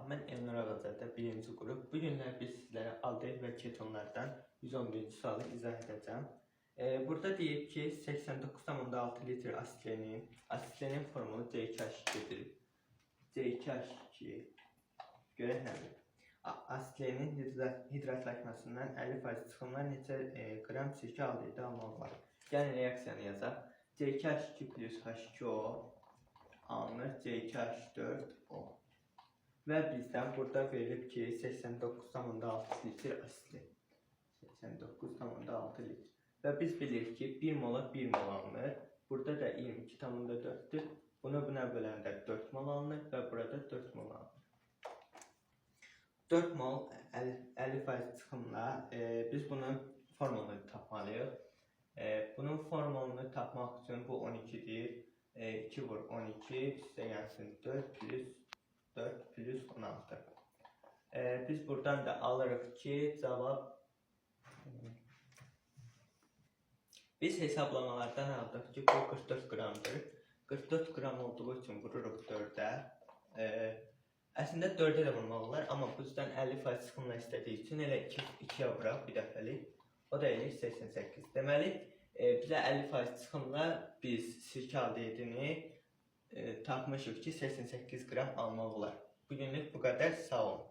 Mən Elnur Ağazadə, 1-ci qrup. Bu günlər biz sizlərə aldehid və ketonlardan 111-ci sualı izah edəcəm. Burada deyib ki, 89,6 litr asitlenin formulu C2H2-dir. C2H2 görək nədir? Asitlenin hidratlaşmasından 50% çıxımlar neçə qram sirkə aldehidi almaq var? Yəni reaksiyanı yazaq. C2H2 plus H2O alınır C2H4O. Və bizdən burada verilib ki, 89,6 litr asitli. 89,6 litr. Və biz bilirik ki, 1 mola 1 mol alınır. Burada da 22,4-dür. Bunu buna böləndə 4 mol alınır və burada 4 mol alınır. 4 mol 50% çıxımla biz bunun formulunu tapmalıyıq. Bunun formulunu tapmaq üçün bu 12-dir. 2 vur 12, sizə gəlsin 4 plus 16. Biz buradan da alırıq ki, cavab biz hesablamalardan aldıq ki, bu 44 qramdır. 44 qram olduğu üçün vururuq 4-ə. Əslində 4-ə də vurmaq olar, amma bu yüzden 50% çıxımla istədiyi üçün elə 2-yə vuraq bir dəfəlik. O da eləyir 88. Deməli, bizə 50% çıxımla biz sirkə aldehidini tapmışıq ki, 88 qram almaq olar. Bugünlük bu qədər, sağ olun.